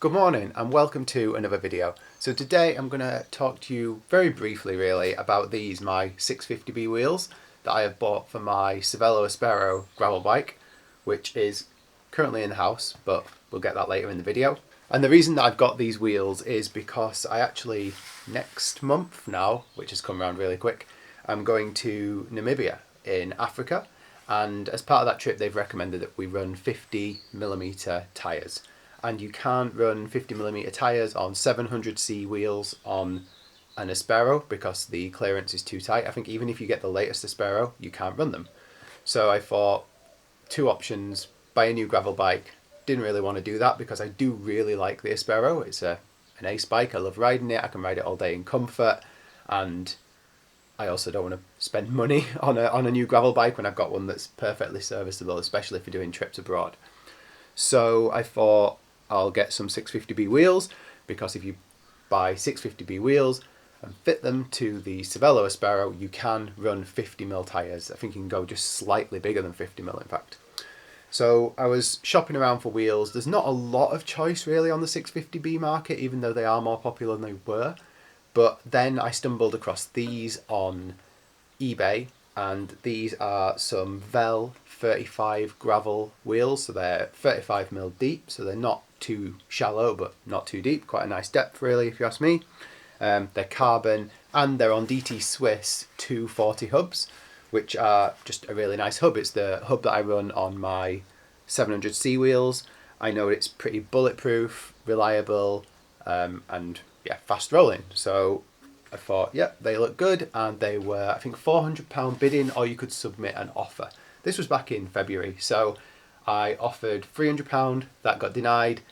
Good morning and welcome to another video. So today I'm going to talk to you very briefly really about my 650B wheels that I have bought for my Cervélo Aspero gravel bike, which is currently in the house, but we'll get that later in the video. And the reason that I've got these wheels is because I actually, next month now, which has come around really quick, I'm going to Namibia in Africa, and as part of that trip they've recommended that we run 50mm tyres. And you can't run 50mm tyres on 700C wheels on an Aspero because the clearance is too tight. I think even if you get the latest Aspero, you can't run them. So I thought, two options: buy a new gravel bike. Didn't really want to do that because I do really like the Aspero. It's an ace bike. I love riding it. I can ride it all day in comfort, and I also don't want to spend money on a new gravel bike when I've got one that's perfectly serviceable, especially if you're doing trips abroad. So I thought I'll get some 650B wheels, because if you buy 650B wheels and fit them to the Cervélo Aspero, you can run 50mm tyres. I think you can go just slightly bigger than 50mm in fact. So I was shopping around for wheels. There's not a lot of choice really on the 650B market, even though they are more popular than they were. But then I stumbled across these on eBay, and these are some Vel 35 gravel wheels. So they're 35mm deep, so they're not too shallow but not too deep. Quite a nice depth really, if you ask me. They're carbon and they're on DT Swiss 240 hubs, which are just a really nice hub. It's the hub that I run on my 700C wheels. I know it's pretty bulletproof, reliable, and yeah, fast rolling. So I thought, yeah, they look good, and they were, I think, £400 bidding, or you could submit an offer. This was back in February, so I offered £300, that got denied.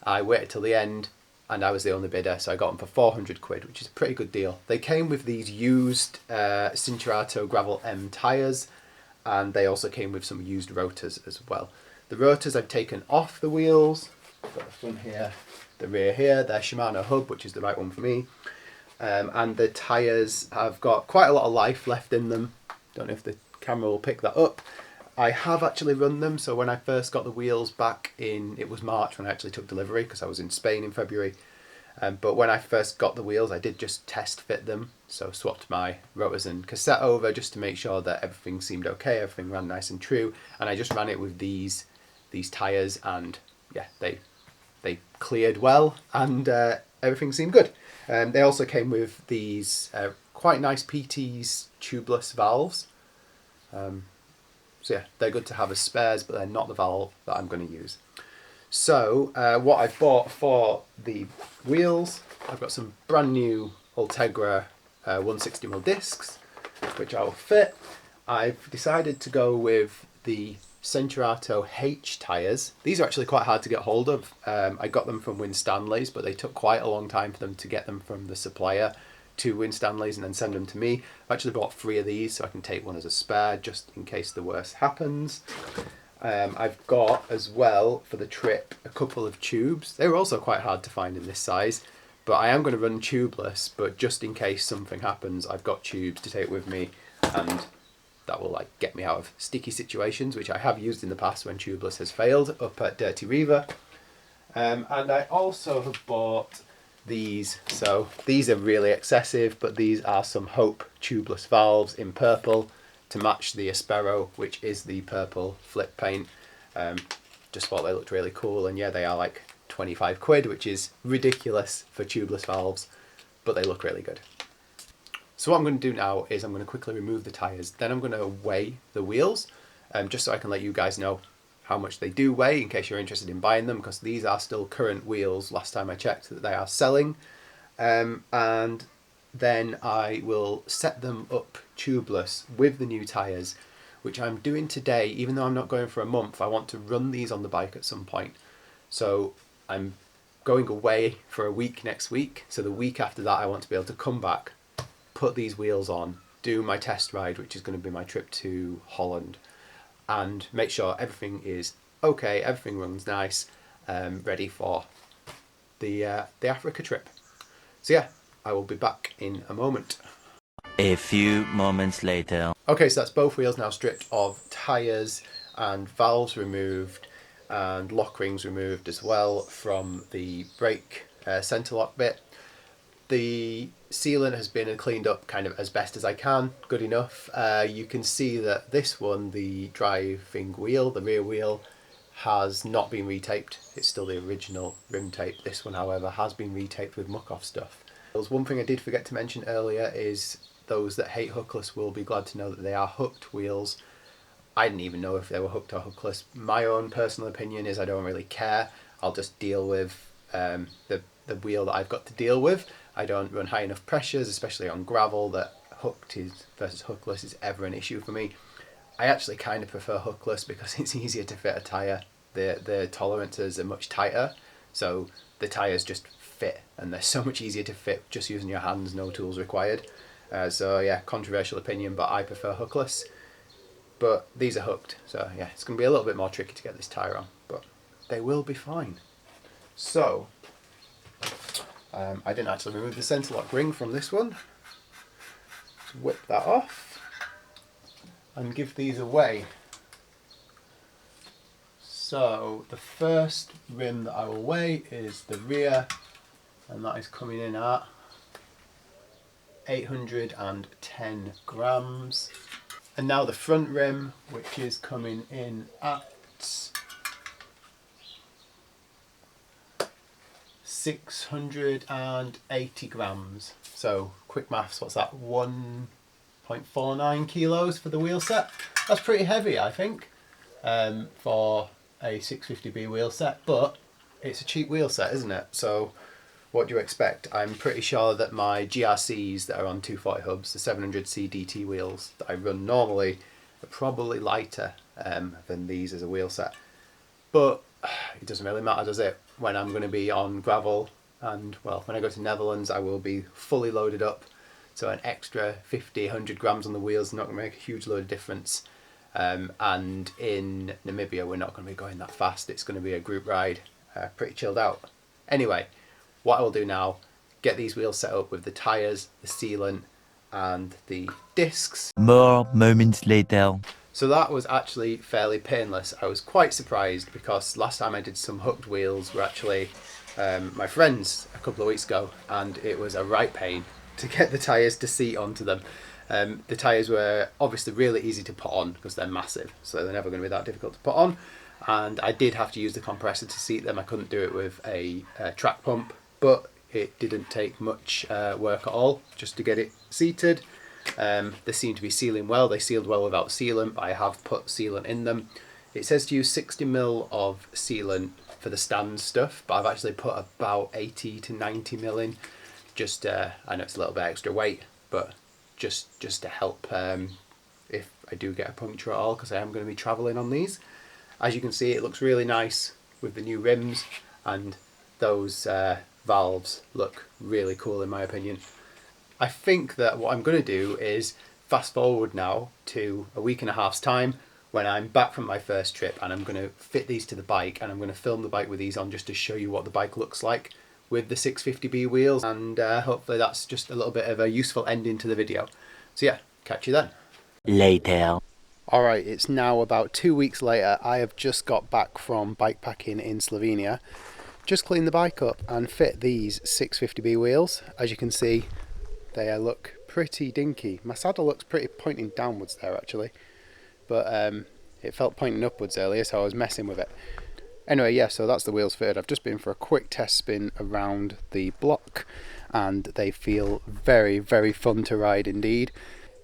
I waited till the end, and I was the only bidder, so I got them for 400 quid, which is a pretty good deal. They came with these used Cincinnati Gravel M tyres, and they also came with some used rotors as well. The rotors I've taken off the wheels. I've got the front here, the rear here. They're Shimano hub, which is the right one for me. And the tyres have got quite a lot of life left in them. Don't know if the camera will pick that up. I have actually run them, so when I first got the wheels back in, it was March when I actually took delivery because I was in Spain in February. But when I first got the wheels, I did just test fit them, so swapped my rotors and cassette over just to make sure that everything seemed okay, everything ran nice and true, and I just ran it with these tyres, and yeah, they cleared well, and everything seemed good. They also came with these quite nice PT's tubeless valves. So yeah, they're good to have as spares, but they're not the valve that I'm going to use. So what I've bought for the wheels, I've got some brand new Ultegra 160mm discs, which I will fit. I've decided to go with the Centurato H tyres. These are actually quite hard to get hold of. I got them from Winstanley's, but they took quite a long time for them to get them from the supplier to Winstanley's and then send them to me. I've actually bought 3 of these so I can take one as a spare just in case the worst happens. I've got as well for the trip a couple of tubes. They were also quite hard to find in this size, but I am going to run tubeless, but just in case something happens, I've got tubes to take with me, and that will like get me out of sticky situations, which I have used in the past when tubeless has failed up at Dirty Reaver. And I also have bought these. So these are really excessive, but these are some Hope tubeless valves in purple to match the Aspero, which is the purple flip paint. Just thought they looked really cool, and yeah, they are like 25 quid, which is ridiculous for tubeless valves, but they look really good. So what I'm going to do now is I'm going to quickly remove the tyres, then I'm going to weigh the wheels, just so I can let you guys know how much they do weigh in case you're interested in buying them, because these are still current wheels. Last time I checked that they are selling. And then I will set them up tubeless with the new tyres, which I'm doing today. Even though I'm not going for a month, I want to run these on the bike at some point. So I'm going away for a week next week, so the week after that I want to be able to come back, put these wheels on, do my test ride, which is going to be my trip to Holland, and make sure everything is okay, everything runs nice, ready for the Africa trip. So yeah, I will be back in a moment. A few moments later. Okay, so that's both wheels now stripped of tyres and valves removed. and lock rings removed as well from the brake centre lock bit. The sealant has been cleaned up kind of as best as I can, good enough. You can see that this one, the driving wheel, the rear wheel, has not been retaped. It's still the original rim tape. This one, however, has been retaped with muck off stuff. One thing I did forget to mention earlier is those that hate hookless will be glad to know that they are hooked wheels. I didn't even know if they were hooked or hookless. My own personal opinion is I don't really care. I'll just deal with the wheel that I've got to deal with. I don't run high enough pressures, especially on gravel, that hooked is versus hookless is ever an issue for me. I actually kind of prefer hookless because it's easier to fit a tyre. The tolerances are much tighter, so the tyres just fit, and they're so much easier to fit just using your hands, no tools required. So yeah, controversial opinion, but I prefer hookless. But these are hooked, so yeah, it's going to be a little bit more tricky to get this tyre on, but they will be fine. So, I didn't actually remove the centre lock ring from this one. Just whip that off and give these away. So the first rim that I will weigh is the rear, and that is coming in at 810 grams. And now the front rim, which is coming in at 680 grams. So quick maths, what's that? 1.49 kilos for the wheel set. That's pretty heavy, I think, for a 650B wheel set, but it's a cheap wheel set, isn't it? So what do you expect? I'm pretty sure that my GRCs that are on 240 hubs, the 700C DT wheels that I run normally, are probably lighter than these as a wheel set. But it doesn't really matter, does it? When I'm going to be on gravel, and well, when I go to Netherlands, I will be fully loaded up. So an extra 50, 100 grams on the wheels is not going to make a huge load of difference. And in Namibia, we're not going to be going that fast. It's going to be a group ride, pretty chilled out. Anyway, what I will do now, get these wheels set up with the tyres, the sealant, and the discs. More moments later. So that was actually fairly painless. I was quite surprised because last time I did some hooked wheels were actually my friends a couple of weeks ago, and it was a right pain to get the tyres to seat onto them. The tyres were obviously really easy to put on because they're massive, so they're never going to be that difficult to put on. And I did have to use the compressor to seat them. I couldn't do it with a track pump, but it didn't take much work at all just to get it seated. They seem to be sealing well. They sealed well without sealant, but I have put sealant in them. It says to use 60ml of sealant for the stand stuff, but I've actually put about 80 to 90ml in. Just, I know it's a little bit extra weight, but just to help if I do get a puncture at all, because I am going to be travelling on these. As you can see, it looks really nice with the new rims, and those valves look really cool in my opinion. I think that what I'm going to do is fast forward now to a week and a half's time when I'm back from my first trip, and I'm going to fit these to the bike, and I'm going to film the bike with these on just to show you what the bike looks like with the 650B wheels, and hopefully that's just a little bit of a useful ending to the video. So yeah, catch you then. Later. Alright, it's now about 2 weeks later. I have just got back from bikepacking in Slovenia. Just cleaned the bike up and fit these 650B wheels. As you can see, they look pretty dinky. My saddle looks pretty pointing downwards there actually, but it felt pointing upwards earlier, so I was messing with it. Anyway, yeah, so that's the wheels fitted. I've just been for a quick test spin around the block, and they feel very, very fun to ride indeed.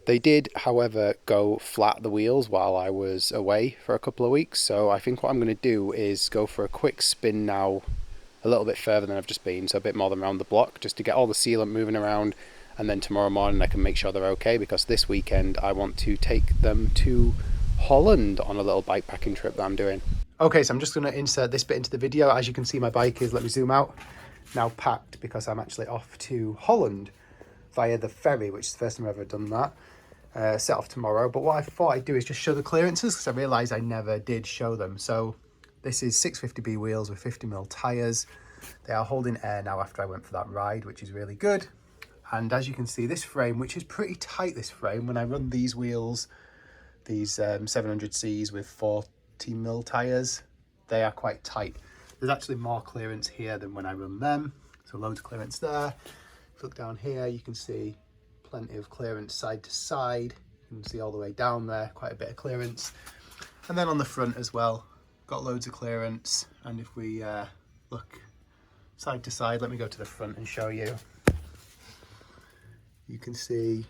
They did, however, go flat, the wheels, while I was away for a couple of weeks, so I think what I'm going to do is go for a quick spin now, a little bit further than I've just been, so a bit more than around the block, just to get all the sealant moving around, and then tomorrow morning I can make sure they're okay, because this weekend I want to take them to Holland on a little bikepacking trip that I'm doing. Okay, so I'm just going to insert this bit into the video. As you can see, my bike is, let me zoom out, now packed, because I'm actually off to Holland via the ferry, which is the first time I've ever done that. Set off tomorrow, but what I thought I'd do is just show the clearances, because I realised I never did show them. So this is 650B wheels with 50mm tyres. They are holding air now after I went for that ride, which is really good. And as you can see, this frame, which is pretty tight, this frame, when I run these wheels, these 700Cs with 40mm tyres, they are quite tight. There's actually more clearance here than when I run them, so loads of clearance there. If you look down here, you can see plenty of clearance side to side. You can see all the way down there, quite a bit of clearance. And then on the front as well, got loads of clearance. And if we look side to side, let me go to the front and show you. You can see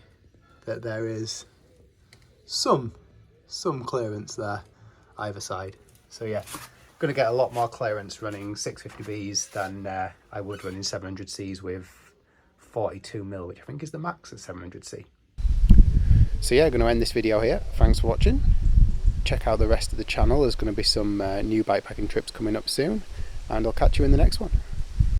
that there is some clearance there either side. So yeah, going to get a lot more clearance running 650Bs than I would running 700Cs with 42mm, which I think is the max at 700C. So yeah, going to end this video here. Thanks for watching. Check out the rest of the channel. There's going to be some new bikepacking trips coming up soon, and I'll catch you in the next one.